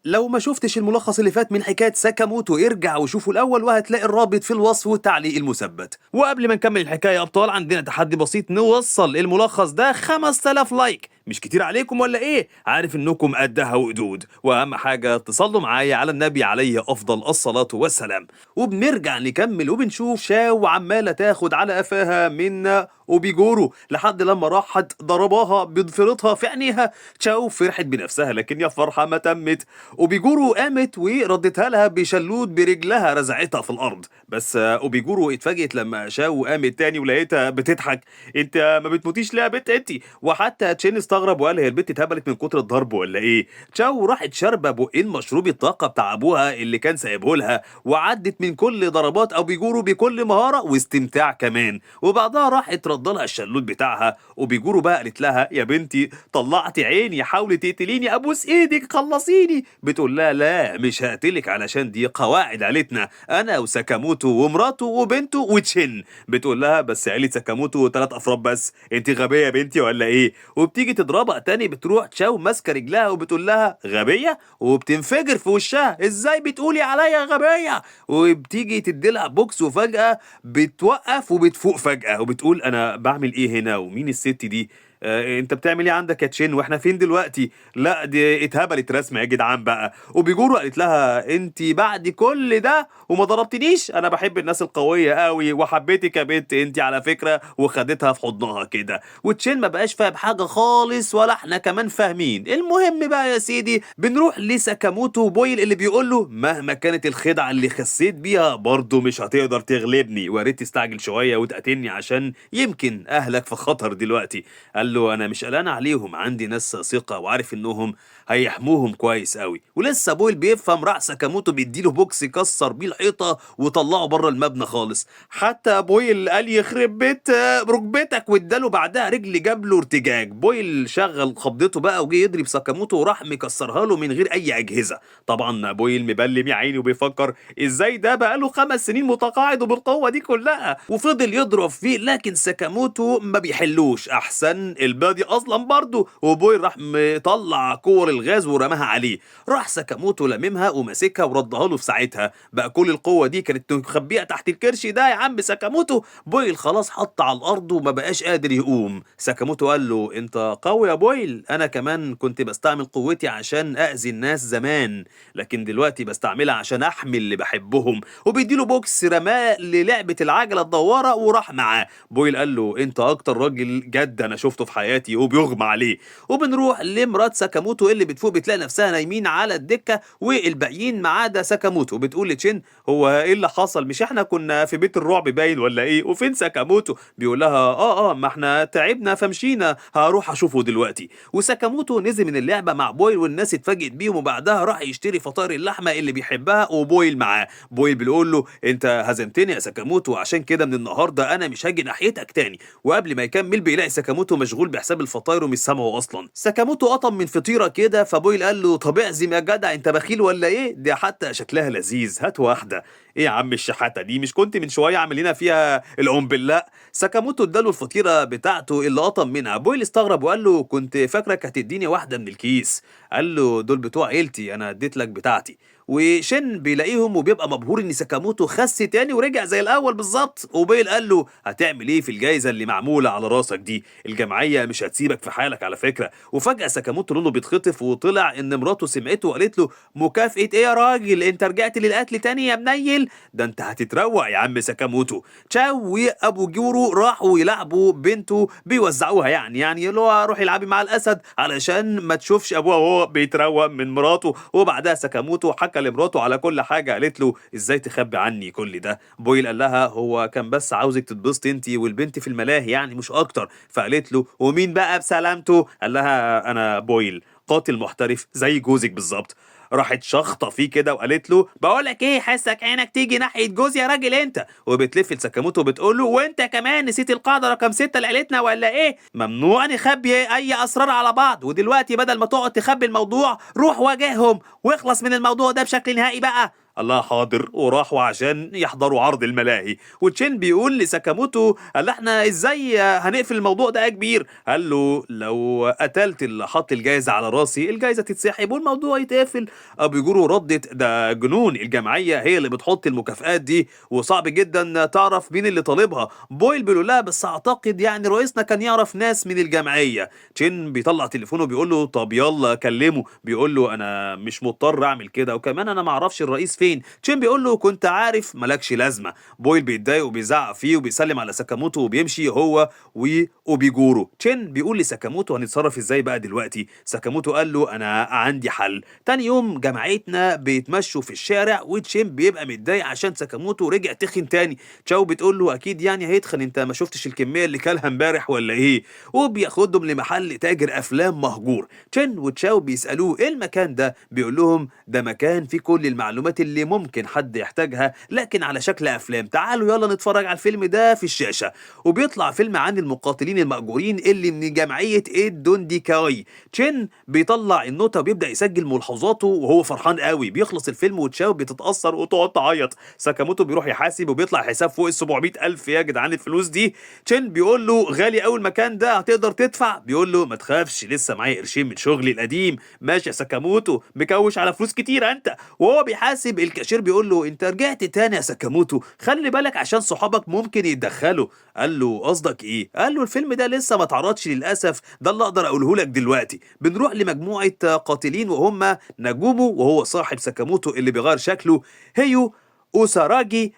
لو ما شفتش الملخص اللي فات من حكاية ساكاموتو ارجع وشوفه الأول وهتلاقي الرابط في الوصف والتعليق المثبت. وقبل ما نكمل الحكاية يا أبطال عندنا تحدي بسيط نوصل الملخص ده 5000 لايك. مش كتير عليكم ولا إيه؟ عارف إنكم قدها وقدود، وأهم حاجة تصلوا معايا على النبي عليه أفضل الصلاة والسلام. وبنرجع نكمل وبنشوف شاو عمالة تاخد على قفاها من وبيجورو لحد لما راحت ضرباها بضفيرتها في عينيها. تشاو فرحت بنفسها لكن يا فرحة ما تمت، وبيجورو قامت وردتها لها بشلوت برجلها رزعتها في الأرض. بس وبيجورو اتفاجئت لما شاو قامت تاني ولقيتها بتضحك. انت ما بتموتيش ليه يا بت انت؟ وحتى تشين استغرب وقال هي البت اتهبلت من كتر الضرب ولا ايه؟ تشاو راحت شاربة بقين مشروب الطاقة بتاع ابوها اللي كان سايبه لها، وعدت من كل ضربات او بيجورو بكل مهارة واستمتاع كمان. وبعدها راحت ردلها الشلوت بتاعها، وبيجورو بقى قالت لها يا بنتي طلعتي عيني حاولي تقتليني ابوس ايدك خلصيني. بتقول لها لا مش هقتلك علشان دي قواعد عيلتنا، انا وساكاموتو ومراته وبنته وتشين. بتقول لها بس عيلة ساكاموتو 3 افراد بس، انت غبية يا بنتي ولا ايه؟ وبتيجي تضربها تاني بتروح تشاو ماسكه رجلها وبتقول لها غبية، وبتنفجر في وشها ازاي بتقولي عليا غبية. وبتيجي تديلها بوكس وفجأة بتوقف وبتفوق فجأة وبتقول انا بعمل ايه هنا ومين الست دي؟ انت بتعمل ايه عندك يا تشين واحنا فين دلوقتي؟ لا دي اتهبلت رسمه يا جدعان بقى. وبيجورو قالت لها انت بعد كل ده وما ضربتنيش؟ انا بحب الناس القويه قوي وحبيتك يا بنت انت على فكره، وخدتها في حضنها كده. وتشين ما بقاش فاهم حاجه خالص ولا احنا كمان فاهمين. المهم بقى يا سيدي بنروح لساكاموتو بويل اللي بيقول له مهما كانت الخدعه اللي خسيت بيها برضه مش هتقدر تغلبني، ويا ريت تستعجل شويه وتقاتلني عشان يمكن اهلك في خطر دلوقتي. قال له انا مش قلقان عليهم، عندي ناس ثقه وعارف انهم هيحموهم كويس قوي. ولسه بويل بيفهم راح ساكاموتو بيديله بوكس يكسر بيه الحيطه وطلعه بره المبنى خالص. حتى بويل قال يخرب بيت ركبتك واداله بعدها رجل جاب له ارتجاج. بويل شغل خبطته بقى وجه يضرب ساكاموتو وراح مكسرها له من غير اي اجهزه. طبعا بويل مبلم يا عيني وبيفكر ازاي ده بقى له 5 سنين متقاعد وبالقوه دي كلها، وفضل يضرب فيه لكن ساكاموتو ما بيحلوش. احسن البادي اصلا برضه، وبويل راح مطلع كور الغاز ورماها عليه. راح ساكاموتو لممها وماسكها وردها له في ساعتها. بقى كل القوه دي كانت مخبيه تحت الكرش ده يا عم ساكاموتو. بويل خلاص حط على الارض وما بقاش قادر يقوم. ساكاموتو قال له انت قوي يا بويل، انا كمان كنت بستعمل قوتي عشان اذي الناس زمان، لكن دلوقتي بستعملها عشان احمي اللي بحبهم. وبيديله بوكس رماه للعبه العجله الدواره وراح معاه. بويل قال له انت اكتر راجل جد انا شفته في حياتي، وبيغمى عليه. وبنروح لمرات ساكاموتو اللي بتفوق بتلاقي نفسها نايمين على الدكه والباقيين ما عدا ساكاموتو. بتقول لتشين هو ايه اللي حصل؟ مش احنا كنا في بيت الرعب باين ولا ايه؟ وفين ساكاموتو؟ بيقول لها ما احنا تعبنا فمشينا، هروح اشوفه دلوقتي. وساكاموتو نزل من اللعبه مع بويل والناس اتفاجئت بيهم، وبعدها راح يشتري فطاير اللحمه اللي بيحبها وبويل معاه. بويل بيقول له انت هزمتني يا ساكاموتو عشان كده من النهارده انا مش هاجي ناحيتك تاني. وقبل ما يكمل بيلاقي ساكاموتو مشغول بحساب الفطاير ومش سامعه اصلا. ساكاموتو قطم من فطيره كده فبويل قال له طب اعزم يا جدع انت بخيل ولا ايه؟ دي حتى شكلها لذيذ هات واحده. ايه يا عم الشحاته دي؟ مش كنت من شويه عاملين فيها الام بالله؟ ساكاموتو اداله الفطيره بتاعته اللي قطم منها. بويل استغرب وقال له كنت فاكرك هتديني واحده من الكيس. قال له دول بتوع عيلتي انا اديت لك بتاعتي. وشن بيلاقيهم وبيبقى مبهور ان ساكاموتو خس تاني ورجع زي الاول بالظبط. وبيل قال له هتعمل ايه في الجايزه اللي معموله على راسك دي؟ الجمعيه مش هتسيبك في حالك على فكره. وفجاه ساكاموتو لونه بيتخطف وطلع ان مراته سمعته وقالت له مكافاه ايه يا راجل؟ انت رجعت للقتل تاني يا منيل؟ ده انت هتتروق يا عم ساكاموتو. تشاو وابو جورو راحوا يلعبوا بنته بيوزعوها يعني اللي هو روح العبي مع الاسد علشان ما تشوفش ابوها وهو بيتروق من مراته. وبعدها ساكاموتو حكى لمراته على كل حاجه. قالت له ازاي تخبي عني كل ده؟ بويل قال لها هو كان بس عاوزك تتبسطي انت والبنت في الملاهي يعني مش اكتر. فقالت له ومين بقى بسلامته؟ قال لها انا بويل قاتل محترف زي جوزك بالظبط. راحت شخطه فيه كده وقالت له بقولك ايه حسك عينك تيجي ناحيه جوزي يا راجل انت؟ وبتلف لساكاموتو وبتقول له وانت كمان نسيت القاعده رقم 6 لعيلتنا ولا ايه؟ ممنوع نخبي اي اسرار على بعض، ودلوقتي بدل ما تقعد تخبي الموضوع روح واجههم واخلص من الموضوع ده بشكل نهائي بقى. قال لها حاضر، وراحوا عشان يحضروا عرض الملاهي. وتشين بيقول لساكاموتو قال احنا ازاي هنقفل الموضوع ده يا كبير؟ قال له لو قتلت اللي حط الجايزه على راسي الجايزه تتسحب والموضوع يتقفل. ابو جورو ردت ده جنون، الجمعيه هي اللي بتحط المكافآت دي وصعب جدا تعرف مين اللي طالبها. بويل بيقول لها بس اعتقد يعني رئيسنا كان يعرف ناس من الجمعيه. تشين بيطلع تليفونه بيقول له طب يلا كلمه. بيقول له انا مش مضطر اعمل كده، وكمان انا ما اعرفش الرئيس فين. تشين بيقول له كنت عارف مالكش لازمه. بويل بيتضايق وبيزعق فيه وبيسلم على ساكاموتو وبيمشي هو واوبيجورو. تشين بيقول لساكاموتو هنتصرف ازاي بقى دلوقتي؟ ساكاموتو قال له انا عندي حل. تاني يوم جماعتنا بيتمشوا في الشارع وتشين بيبقى متضايق عشان ساكاموتو رجع تخن تاني. تشاو بتقول له اكيد يعني هيتخن، انت ما شفتش الكميه اللي كلها امبارح ولا ايه؟ وبياخدهم لمحل تاجر افلام مهجور. تشين وتشاو بيسالوه ايه المكان ده؟ بيقول لهم ده مكان فيه كل المعلومات اللي ممكن حد يحتاجها لكن على شكل افلام، تعالوا يلا نتفرج على الفيلم ده في الشاشه. وبيطلع فيلم عن المقاتلين المأجورين اللي من جمعيه الدونديكاي. تشين بيطلع النوتة وبيبدأ يسجل ملاحظاته وهو فرحان قوي. بيخلص الفيلم وتشاو بتتأثر وتقعد تعيط. ساكاموتو بيروح يحاسب وبيطلع حساب فوق ال 700 ألف يا جدعان الفلوس دي. تشين بيقول له غالي قوي المكان ده، هتقدر تدفع؟ بيقول له ما تخافش لسه معايا قرشين من شغلي القديم. ماشي يا ساكاموتو، مكوش على فلوس كتير انت. وهو بيحاسب الكاشير بيقول له انت رجعت تاني يا ساكاموتو، خلي بالك عشان صحابك ممكن يتدخلوا. قال له قصدك ايه؟ قال له الفيلم ده لسه ما اتعرضش للاسف، ده اللي اقدر اقوله لك دلوقتي. بنروح لمجموعه قاتلين وهم ناجومو وهو صاحب ساكاموتو اللي بيغير شكله، هيو اوساراجي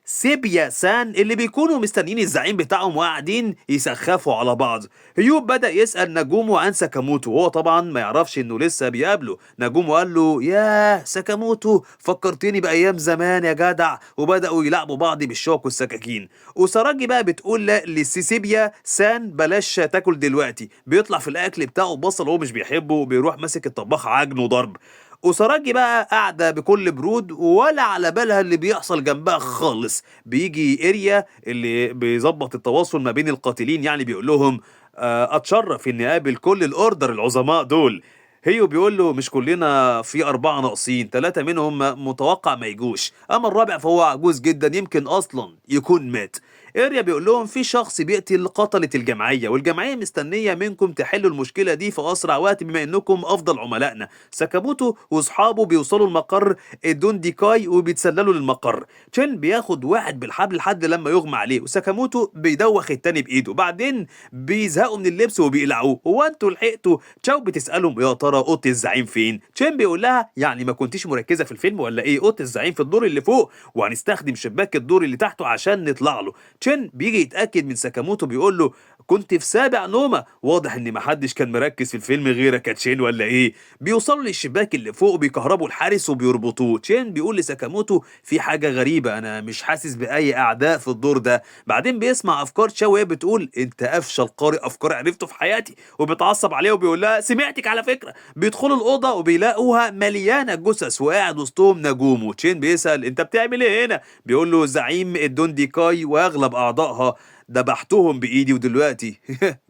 سيبيا سان اللي بيكونوا مستنيين الزعيم بتاعهم وقاعدين يسخفوا على بعض. هيوب بدأ يسأل ناجومو عن ساكاموتو وهو طبعا ما يعرفش انه لسه بيقابله. ناجومو قال له ياه ساكاموتو فكرتني بأيام زمان يا جدع، وبدأوا يلعبوا بعض بالشوك والسكاكين. وسراجي بقى بتقول لسيسيبيا سان بلاش تاكل دلوقتي. بيطلع في الأكل بتاعه بصل هو مش بيحبه وبيروح ماسك الطباخ عجن وضرب. وسراجي بقى قاعدة بكل برود ولا على بالها اللي بيحصل جنبها خالص. بيجي إريا اللي بيظبط التواصل ما بين القاتلين يعني بيقول لهم أتشرف إني أقابل كل الأوردر العظماء دول. هيو بيقول له مش كلنا، في 4 ناقصين، 3 منهم متوقع ما يجوش، أما الرابع فهو عجوز جدا يمكن أصلا يكون مات. إريا بيقول لهم في شخص بيقتل قتلة الجمعية والجمعية مستنية منكم تحلوا المشكلة دي في أسرع وقت بما إنكم أفضل عملائنا. ساكاموتو وأصحابه بيوصلوا المقر الدونديكاي وبيتسللوا للمقر. تشين بياخد واحد بالحبل لحد لما يغمى عليه وساكاموتو بيدوخ التاني بإيده، بعدين بيزهقوا من اللبس وبيقلعوه. هو انتوا لحقتوا؟ تشاو بتسألهم يا ترى اوضه الزعيم فين؟ تشين بيقول لها يعني ما كنتيش مركزة في الفيلم ولا ايه؟ اوضه الزعيم في الدور اللي فوق وهنستخدم شباك الدور اللي تحته عشان نطلع له. تشين بيجي يتأكد من ساكاموتو بيقول له كنت في سابع نومة، واضح ان محدش كان مركز في الفيلم غيرك يا تشين ولا ايه؟ بيوصلوا للشباك اللي فوق وبيكهربوا الحارس وبيربطوه. تشين بيقول لساكاموتو في حاجة غريبة، انا مش حاسس بأي اعداء في الدور ده. بعدين بيسمع افكار تشاو وهي بتقول انت افشل قارئ افكار عرفته في حياتي، وبيتعصب عليها وبيقول لها سمعتك على فكرة. بيدخلوا الأوضة وبيلاقوها مليانة جثث وقاعد وسطهم نجوم. تشين بيسأل انت بتعمل ايه هنا؟ بيقول له زعيم الدونديكاي واغلب اعضائها دبحتهم بايدي ودلوقتي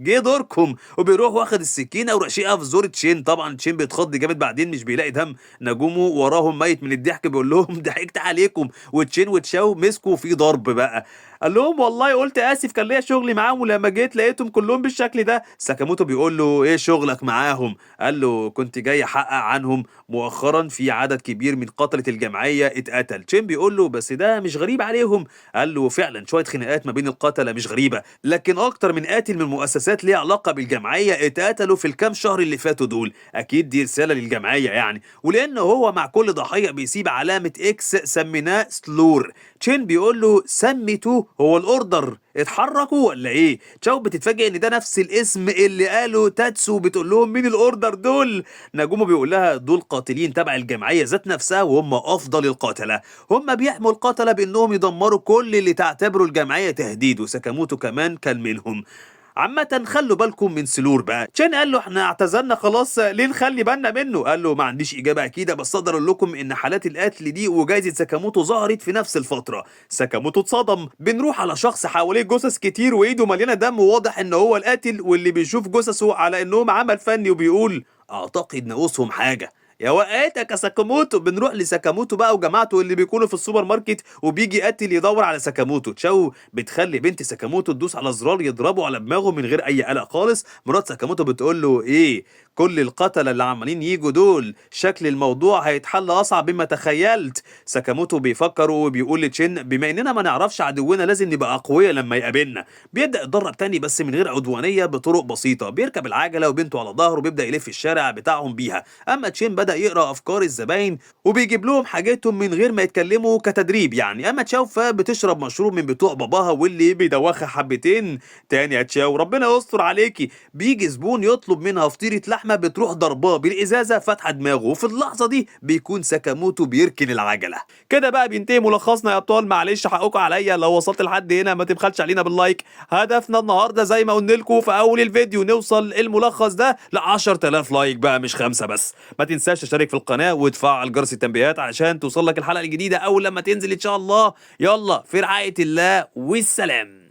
جه دوركم. وبيروح واخد السكينه ورشيقها في زور تشين. طبعا تشين بيتخض جامد بعدين مش بيلاقي دم. نجومه وراهم ميت من الضحك بيقول لهم ضحكت عليكم. وتشين وتشاو مسكوا في ضرب بقى. قال لهم والله قلت اسف كان ليا شغلي معاهم ولما جيت لقيتهم كلهم بالشكل ده. ساكاموتو بيقول له ايه شغلك معاهم؟ قال له كنت جاي احقق عنهم، مؤخرا في عدد كبير من قتلة الجمعية اتقتل. تشين بيقول له بس ده مش غريب عليهم. قال له فعلا شوية خناقات ما بين القتلة مش غريبة، لكن اكتر من قاتل من مؤسسات ليها علاقة بالجمعية اتقتلوا في الكام شهر اللي فاتوا دول. اكيد دي رسالة للجمعية يعني، ولانه هو مع كل ضحية بيسيب علامة اكس سميناه سلور. تشين بيقول له سميتو هو الاوردر اتحركوا ولا ايه؟ تشاو بتتفاجئ ان ده نفس الاسم اللي قاله تاتسو. بتقول لهم مين الاوردر دول؟ ناجومو بيقول لها دول قاتلين تبع الجمعيه ذات نفسها وهم افضل القاتله، هم بيحموا القتله بانهم يدمروا كل اللي تعتبره الجمعيه تهديد، وساكاموتو كمان كان منهم. عامة خلوا بالكم من سلور بقى. تشين قال له احنا اعتزلنا خلاص ليه نخلي بالنا منه؟ قال له ما عنديش اجابة اكيدة بس اقدر اقول لكم ان حالات القتل دي وجايزة ساكاموتو ظهرت في نفس الفترة. ساكاموتو اتصدم. بنروح على شخص حواليه جثث كتير وايده مليانة دم وواضح ان هو القاتل، واللي بيشوف جثثه على انهم عمل فني وبيقول اعتقد ناقصهم حاجة. يا وقعتك يا ساكاموتو. بنروح لساكاموتو بقى وجماعته اللي بيكونوا في السوبر ماركت، وبيجي قاتل يدور على ساكاموتو. تشاو بتخلي بنت ساكاموتو تدوس على زرار يضربه على دماغه من غير اي قلق خالص. مرات ساكاموتو بتقول له ايه، كل القتلة اللي عمالين يجوا دول شكل الموضوع هيتحل اصعب مما تخيلت. ساكاموتو بيفكر وبيقول لتشين بما اننا ما نعرفش عدونا لازم نبقى اقوياء لما يقابلنا. بيبدا يتدرب تاني بس من غير عدوانيه، بطرق بسيطه. بيركب العجله وبنته على ظهره وبيبدا يلف الشارع بتاعهم بيها. اما تشين بدا يقرا افكار الزباين وبيجيب لهم حاجاتهم من غير ما يتكلموا كتدريب يعني. اما تشاو فبتشرب مشروب من بتوع باباها واللي بيدوخها حبتين. تاني يا تشاو ربنا يستر عليكي، بيجي زبون يطلب منها فطيره لحمه بتروح ضرباه بالازازه فاتحه دماغه، وفي اللحظه دي بيكون ساكاموتو بيركن العجله. كده بقى بينتهي ملخصنا يا ابطال. معلش حقكم عليا لو وصلت لحد هنا، ما تبخلش علينا باللايك. هدفنا النهارده زي ما قلنا لكم في اول الفيديو نوصل الملخص ده ل 10000 لايك بقى، مش 5 بس. ما تنساش تشترك في القناه وتفعل جرس التنبيهات علشان توصل لك الحلقه الجديده اول لما تنزل ان شاء الله. يلا في رعايه الله والسلام.